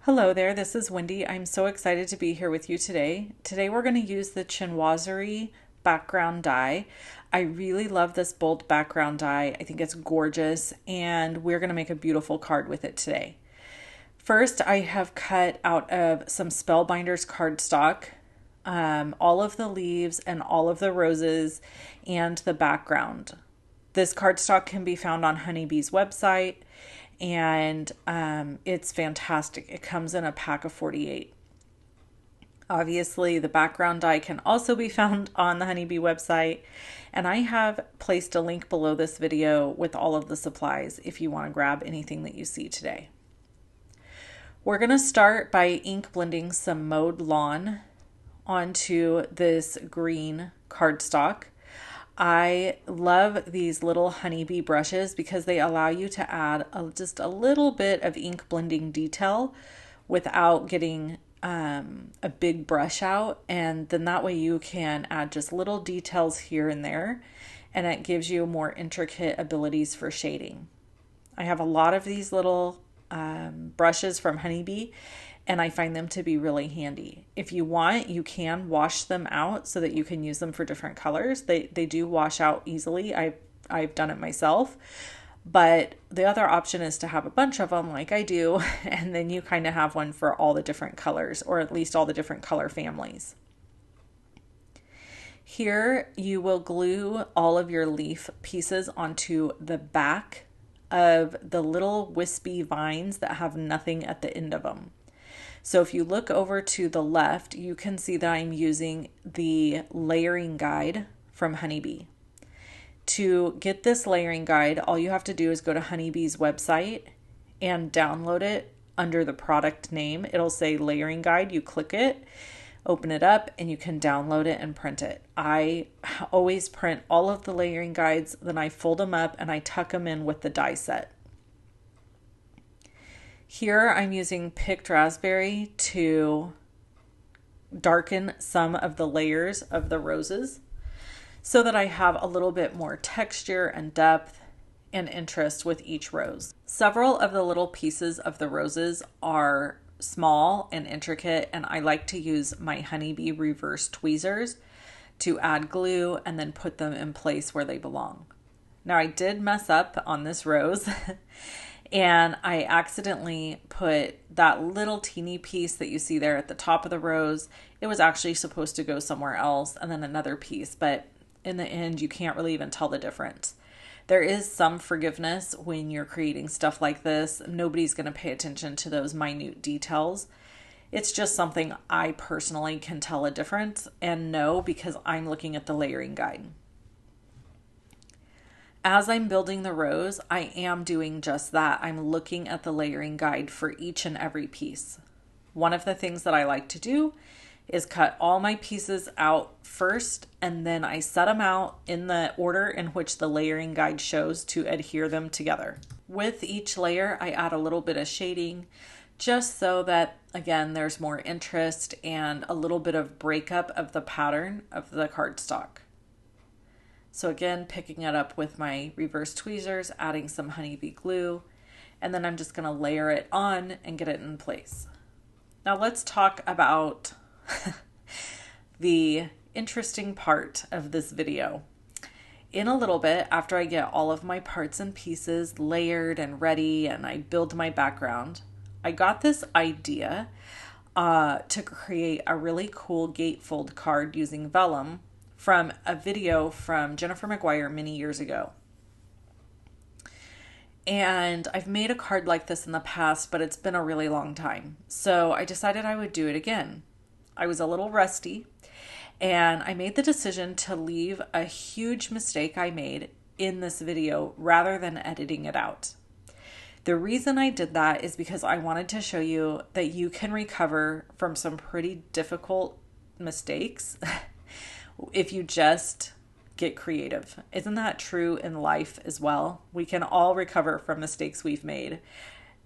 Hello there, this is Wendy. I'm so excited to be here with you today. Today we're going to use the chinoiserie background die. I really love this bold background die. I think it's gorgeous and we're going to make a beautiful card with it today. First, I have cut out of some Spellbinders cardstock all of the leaves and all of the roses and the background. This cardstock can be found on Honeybee's website, and it's fantastic. It comes in a pack of 48. Obviously, the background die can also be found on the Honeybee website, and I have placed a link below this video with all of the supplies if you want to grab anything that you see today. We're going to start by ink blending some mowed lawn onto this green cardstock. I love these little Honeybee brushes because they allow you to add just a little bit of ink blending detail without getting a big brush out, and then that way you can add just little details here and there, and it gives you more intricate abilities for shading. I have a lot of these little brushes from Honeybee, and I find them to be really handy. If you want, you can wash them out so that you can use them for different colors. They do wash out easily. I've done it myself. But the other option is to have a bunch of them like I do, and then you kind of have one for all the different colors, or at least all the different color families. Here you will glue all of your leaf pieces onto the back of the little wispy vines that have nothing at the end of them. So if you look over to the left, you can see that I'm using the layering guide from Honeybee. To get this layering guide, all you have to do is go to Honeybee's website and download it under the product name. It'll say layering guide. You click it, open it up, and you can download it and print it. I always print all of the layering guides, then I fold them up and I tuck them in with the die set. Here I'm using picked raspberry to darken some of the layers of the roses so that I have a little bit more texture and depth and interest with each rose. Several of the little pieces of the roses are small and intricate, and I like to use my Honeybee reverse tweezers to add glue and then put them in place where they belong. Now I did mess up on this rose and I accidentally put that little teeny piece that you see there at the top of the rose. It was actually supposed to go somewhere else, and then another piece, but in the end you can't really even tell the difference. There is some forgiveness when you're creating stuff like this. Nobody's going to pay attention to those minute details. It's just something I personally can tell a difference and know because I'm looking at the layering guide. As I'm building the rose, I am doing just that. I'm looking at the layering guide for each and every piece. One of the things that I like to do is cut all my pieces out first, and then I set them out in the order in which the layering guide shows to adhere them together. With each layer, I add a little bit of shading just so that, again, there's more interest and a little bit of breakup of the pattern of the cardstock. So again, picking it up with my reverse tweezers, adding some Honeybee glue, and then I'm just going to layer it on and get it in place. Now let's talk about the interesting part of this video. In a little bit, after I get all of my parts and pieces layered and ready and I build my background, I got this idea to create a really cool gatefold card using vellum from a video from Jennifer McGuire many years ago. And I've made a card like this in the past, but it's been a really long time. So I decided I would do it again. I was a little rusty, and I made the decision to leave a huge mistake I made in this video rather than editing it out. The reason I did that is because I wanted to show you that you can recover from some pretty difficult mistakes if you just get creative. Isn't that true in life as well? We can all recover from mistakes we've made.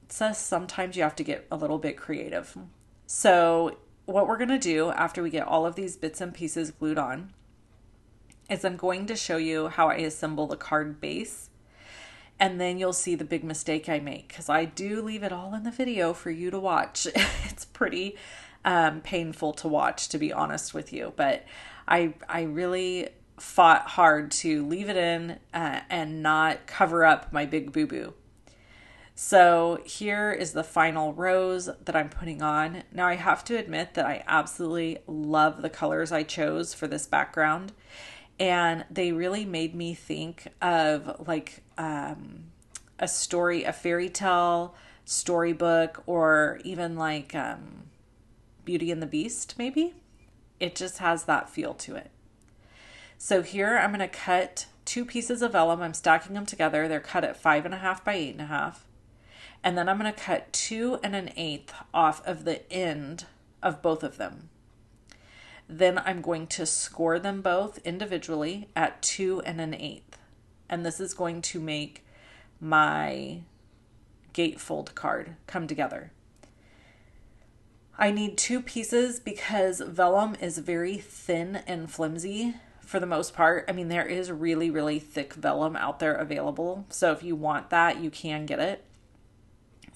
It's just sometimes you have to get a little bit creative. So what we're going to do after we get all of these bits and pieces glued on is I'm going to show you how I assemble the card base And then you'll see the big mistake I make, because I do leave it all in the video for you to watch. It's pretty painful to watch, to be honest with you. But I really fought hard to leave it in and not cover up my big boo-boo. So here is the final rose that I'm putting on. Now I have to admit that I absolutely love the colors I chose for this background. And they really made me think of like a story, a fairy tale, storybook, or even like Beauty and the Beast, maybe. It just has that feel to it. So here I'm going to cut 2 pieces of vellum. I'm stacking them together. They're cut at 5.5 by 8.5. And then I'm going to cut 2 1/8 off of the end of both of them. Then I'm going to score them both individually at 2 1/8. And this is going to make my gatefold card come together. I need 2 pieces because vellum is very thin and flimsy for the most part. I mean, there is really, really thick vellum out there available. So if you want that, you can get it.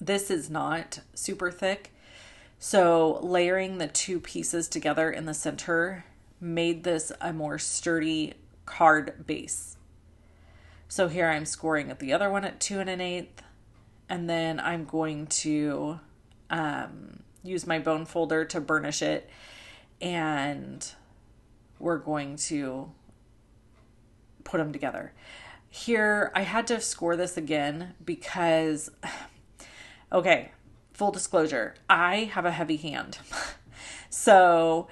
This is not super thick. So layering the 2 pieces together in the center made this a more sturdy card base. So here I'm scoring at the other one at 2 1/8. And then I'm going to use my bone folder to burnish it. And we're going to put them together. Here, I had to score this again because... Okay, full disclosure, I have a heavy hand. So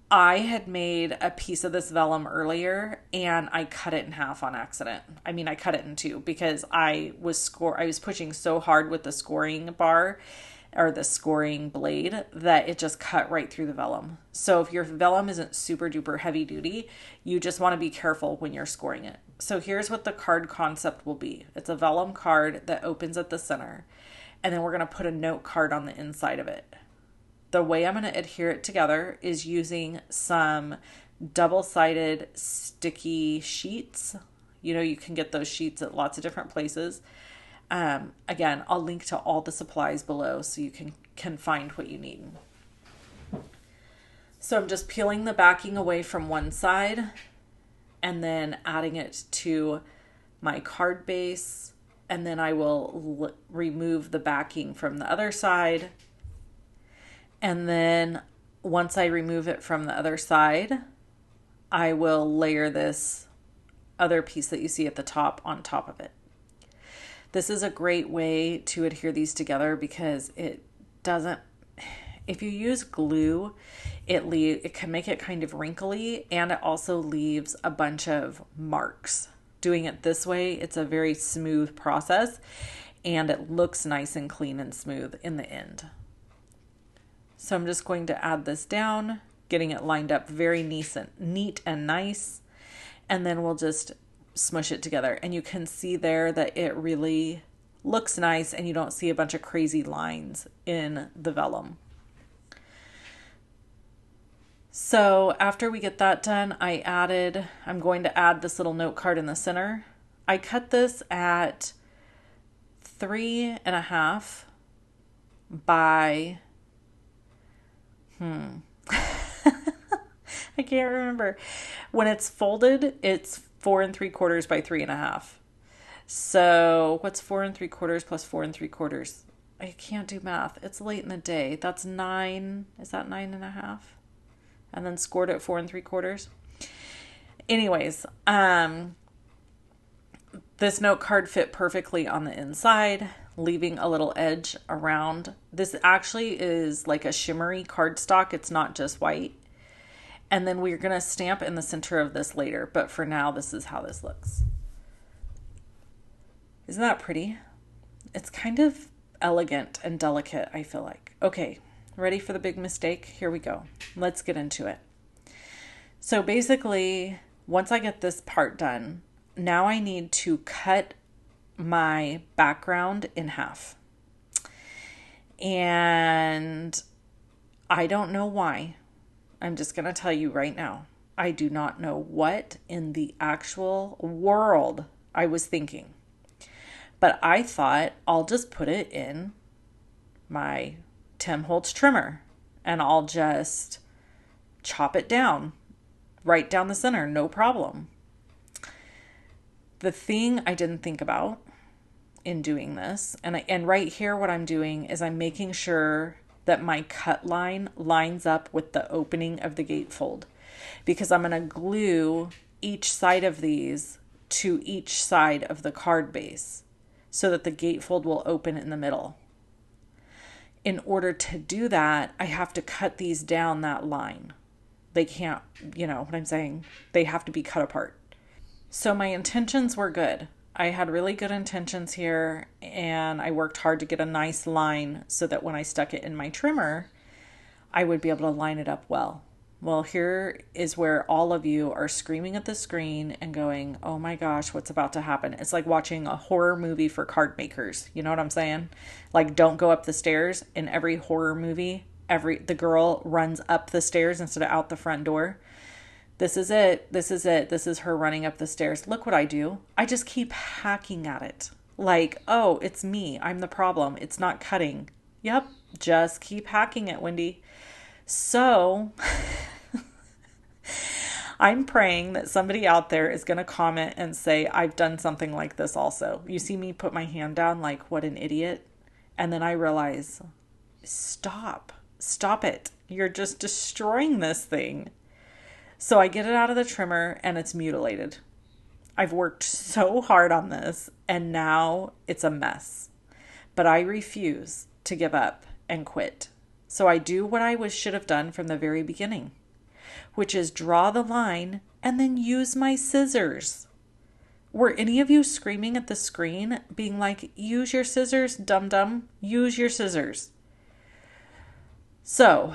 I had made a piece of this vellum earlier and I cut it in half on accident. I mean, I cut it in 2 because I was pushing so hard with the scoring bar or the scoring blade that it just cut right through the vellum. So if your vellum isn't super duper heavy duty, you just want to be careful when you're scoring it. So here's what the card concept will be. It's a vellum card that opens at the center. And then we're going to put a note card on the inside of it. The way I'm going to adhere it together is using some double-sided sticky sheets. You know, you can get those sheets at lots of different places. Again, I'll link to all the supplies below so you can find what you need. So I'm just peeling the backing away from one side and then adding it to my card base. And then I will remove the backing from the other side. And then once I remove it from the other side, I will layer this other piece that you see at the top on top of it. This is a great way to adhere these together because it doesn't, if you use glue, it can make it kind of wrinkly, and it also leaves a bunch of marks. Doing it this way, it's a very smooth process and it looks nice and clean and smooth in the end. So I'm just going to add this down, getting it lined up very neat and nice, and then we'll just smush it together. And you can see there that it really looks nice and you don't see a bunch of crazy lines in the vellum. So after we get that done, I'm going to add this little note card in the center. I cut this at 3.5 by, I can't remember. When it's folded, it's 4 3/4 by 3.5. So what's 4 3/4 plus 4 3/4? I can't do math. It's late in the day. That's 9. Is that 9.5? And then scored at 4 3/4. Anyways, this note card fit perfectly on the inside, leaving a little edge around. This actually is like a shimmery cardstock. It's not just white. And then we're going to stamp in the center of this later. But for now, this is how this looks. Isn't that pretty? It's kind of elegant and delicate, I feel like. Okay, ready for the big mistake? Here we go. Let's get into it. So basically, once I get this part done, now I need to cut my background in half. And I don't know why. I'm just going to tell you right now. I do not know what in the actual world I was thinking. But I thought I'll just put it in my Tim Holtz trimmer and I'll just chop it down right down the center, no problem. The thing I didn't think about in doing this, and right here what I'm doing is I'm making sure that my cut line lines up with the opening of the gatefold, because I'm going to glue each side of these to each side of the card base so that the gatefold will open in the middle. In order to do that, I have to cut these down that line. They can't, you know what I'm saying? They have to be cut apart. So my intentions were good. I had really good intentions here, and I worked hard to get a nice line so that when I stuck it in my trimmer, I would be able to line it up well. Well, here is where all of you are screaming at the screen and going, oh my gosh, what's about to happen? It's like watching a horror movie for card makers. You know what I'm saying? Like, don't go up the stairs. In every horror movie, the girl runs up the stairs instead of out the front door. This is it. This is it. This is her running up the stairs. Look what I do. I just keep hacking at it. Like, oh, it's me. I'm the problem. It's not cutting. Yep. Just keep hacking it, Wendy. So I'm praying that somebody out there is going to comment and say, I've done something like this also. You see me put my hand down like, what an idiot. And then I realize, stop it. You're just destroying this thing. So I get it out of the trimmer and it's mutilated. I've worked so hard on this and now it's a mess. But I refuse to give up and quit. So I do what I should have done from the very beginning, which is draw the line and then use my scissors. Were any of you screaming at the screen being like, use your scissors, dum-dum, use your scissors? So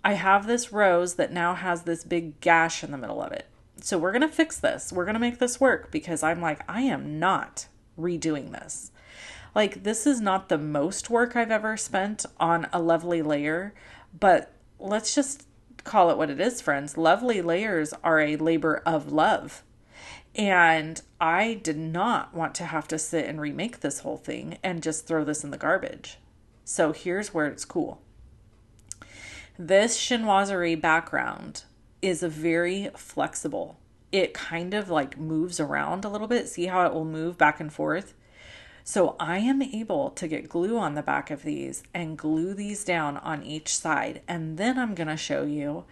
I have this rose that now has this big gash in the middle of it. So we're going to fix this. We're going to make this work because I'm like, I am not redoing this. Like, this is not the most work I've ever spent on a lovely layer, but let's just call it what it is, friends. Lovely layers are a labor of love. And I did not want to have to sit and remake this whole thing and just throw this in the garbage. So here's where it's cool. This chinoiserie background is very flexible. It kind of like moves around a little bit. See how it will move back and forth? So I am able to get glue on the back of these and glue these down on each side. And then I'm going to show you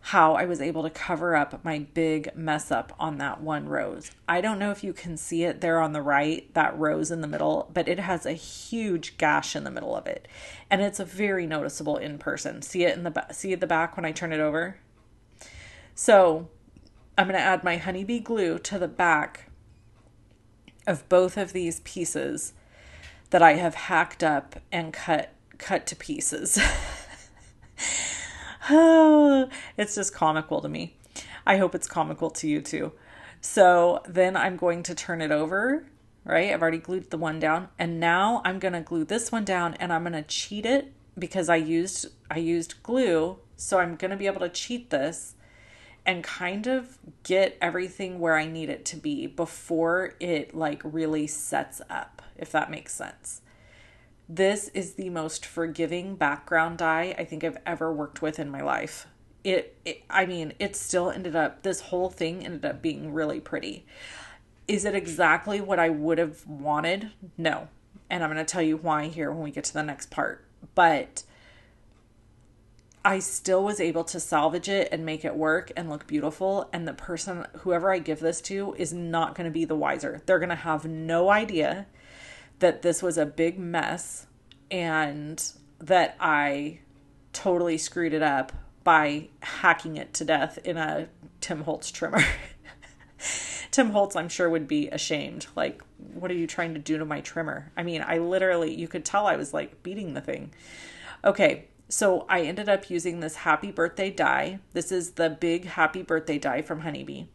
how I was able to cover up my big mess up on that one rose. I don't know if you can see it there on the right, that rose in the middle, but it has a huge gash in the middle of it. And it's very noticeable in person. See it in the back when I turn it over? So I'm going to add my honeybee glue to the back of both of these pieces that I have hacked up and cut to pieces. Oh, it's just comical to me. I hope it's comical to you too. So then I'm going to turn it over, right? I've already glued the one down, and now I'm going to glue this one down, and I'm going to cheat it because I used glue. So I'm going to be able to cheat this and kind of get everything where I need it to be before it like really sets up, if that makes sense. This is the most forgiving background die I think I've ever worked with in my life. It still ended up, this whole thing ended up being really pretty. Is it exactly what I would have wanted? No. And I'm going to tell you why here when we get to the next part. But I still was able to salvage it and make it work and look beautiful. And the person, whoever I give this to, is not going to be the wiser. They're going to have no idea that this was a big mess and that I totally screwed it up by hacking it to death in a Tim Holtz trimmer. Tim Holtz, I'm sure, would be ashamed. Like, what are you trying to do to my trimmer? I mean, you could tell I was like beating the thing. Okay. So I ended up using this happy birthday die. This is the big happy birthday die from Honeybee.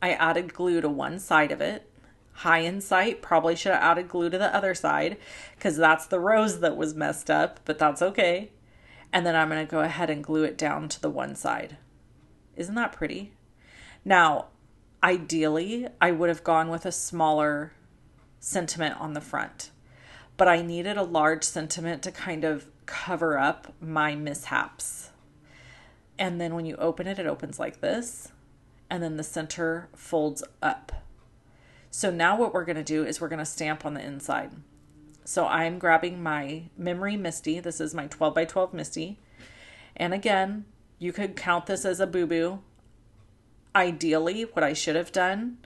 I added glue to one side of it. High in sight, probably should have added glue to the other side because that's the rose that was messed up, but that's okay. And then I'm going to go ahead and glue it down to the one side. Isn't that pretty? Now, ideally, I would have gone with a smaller sentiment on the front. But I needed a large sentiment to kind of cover up my mishaps. And then when you open it, it opens like this. And then the center folds up. So now what we're going to do is we're going to stamp on the inside. So I'm grabbing my Memory Misty. This is my 12 by 12 Misty. And again, you could count this as a boo-boo. Ideally, what I should have done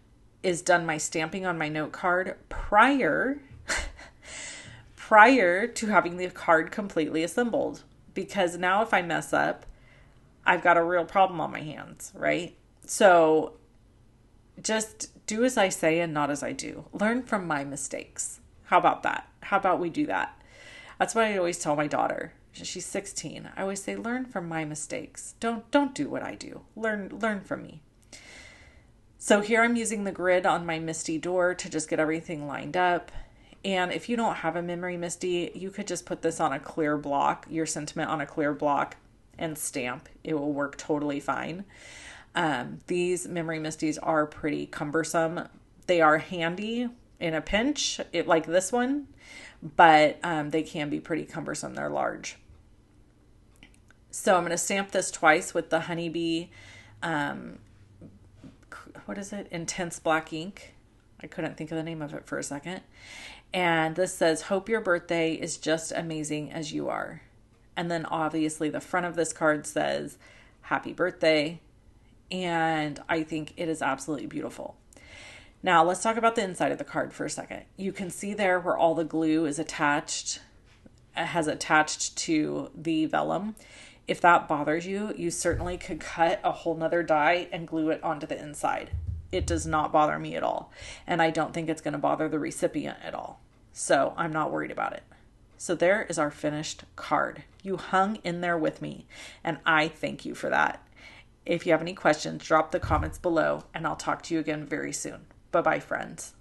is done my stamping on my note card prior to having the card completely assembled. Because now if I mess up, I've got a real problem on my hands, right? So just do as I say and not as I do. Learn from my mistakes. How about that? How about we do that? That's what I always tell my daughter. She's 16. I always say, learn from my mistakes. Don't do what I do. Learn from me. So here I'm using the grid on my Misty door to just get everything lined up. And if you don't have a Memory Misty, you could just put this on a clear block, your sentiment on a clear block, and stamp. It will work totally fine. These Memory Misties are pretty cumbersome. They are handy in a pinch, like this one, but they can be pretty cumbersome. They're large. So I'm going to stamp this twice with the Honeybee, what is it? Intense Black ink. I couldn't think of the name of it for a second. And this says, hope your birthday is just amazing as you are. And then obviously the front of this card says, happy birthday. And I think it is absolutely beautiful. Now let's talk about the inside of the card for a second. You can see there where all the glue is attached, has attached to the vellum. If that bothers you, you certainly could cut a whole nother die and glue it onto the inside. It does not bother me at all. And I don't think it's going to bother the recipient at all. So I'm not worried about it. So there is our finished card. You hung in there with me, and I thank you for that. If you have any questions, drop the comments below, and I'll talk to you again very soon. Bye-bye, friends.